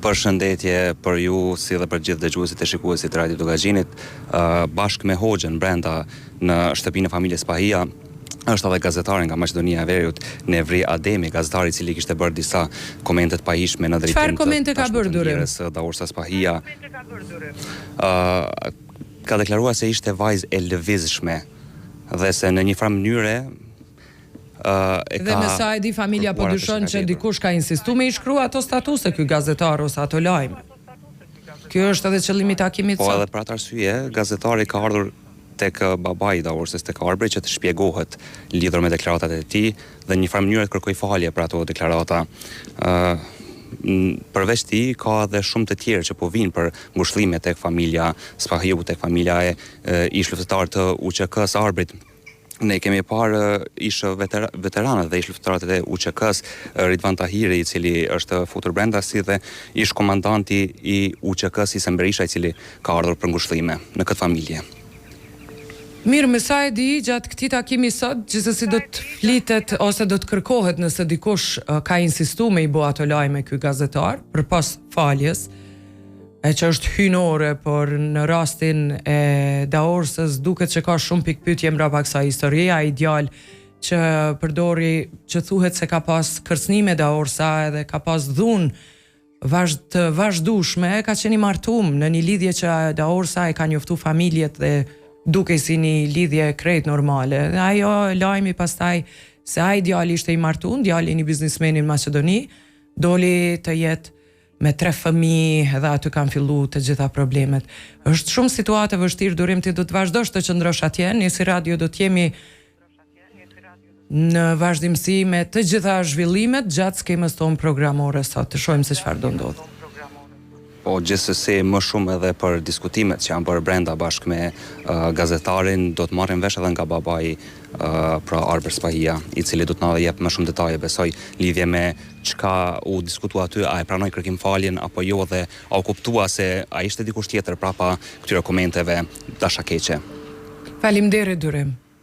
Përshëndetje për ju, si dhe për gjithë dëgjuesit e shikuesit Radio Dogaxhinit. Bashkë me Hoxhën brenda në shtëpinë e familjes Pahia është edhe gazetari nga Maqedonia e Veriut, Nevri Ademi, gazetari i cili kishte bërë disa komente të pajishme në drejtim Çfarë komente ka bërë Durim? Daursas Pahia. Ka deklaruar se ishte vajzë e lëvizshme dhe se në një farë mënyre dhe me sa e di familja po dyshon që dikush ka insistuar me i shkrua ato statuse ky gazetar ose ato lajme. Ky është edhe qëllimi i takimit sot. Po edhe për atë arsye gazetari ka ardhur tek babai i Daursës, tek Arbri, që të shpjegohet lidhur me deklaratat e tij dhe në një farë mënyrë të kërkoj falje për ato deklarata. Përveç ti ka edhe shumë të tjerë që po vinë për ngushëllime tek familja Spahiu, tek familja e ish luftëtar të UÇK-s Arbrit. Ne kemi parë ish veteranët dhe ish luftëtarët e UÇK-s, Ridvan Tahiri, i cili është futur brenda, si dhe ish komandanti i UÇK-s Isem Berisha, i cili ka ardhur për ngushëllime në këtë familje. Mirë, me sa e di, gjatë këtij takimi sot, gjithsesi do të flitet ose do të kërkohet nëse dikush ka insistuar me i bë ato lajme ky gazetar përpas faljes, e që është hynore, por në rastin e Daursës duket që ka shumë pikpyetje mbrapa kësaj historie. Ai djalë që përdori, që thuhet se ka pas kërcënime Daursa edhe ka pas dhunë të vazhdueshme, ka qenë i martuar në një lidhje që Daursa e ka njoftuar familjet dhe duke si një lidhje krejt normale. Dhe ajo lajmi pastaj se ai djali ishte i martuar, djali një biznesmeni në Maqedoni, doli të jetë me 3 fëmijë dhe aty kanë filluar të gjitha problemet. Është shumë situatë e vështirë, Durim, ti do të vazhdosh të qëndrosh atje, ne si radio do të jemi në vazhdimsi me të gjitha zhvillimet gjatë skemës tonë programore sot. Të shohim se çfarë do ndodhë. Po gjithsesi më shumë edhe për diskutimet që janë bërë brenda bashkë me gazetarin, do të marrim vesh edhe nga babai pra Arber Pahia, i cili do të na jep më shumë detaje, besoj, lidhje me çka u diskutua aty, a e pranoi kërkim faljen apo jo, dhe a u kuptua se a ishte dikush tjetër prapa këtyre komenteve dashakeqe. Faleminderit Durim.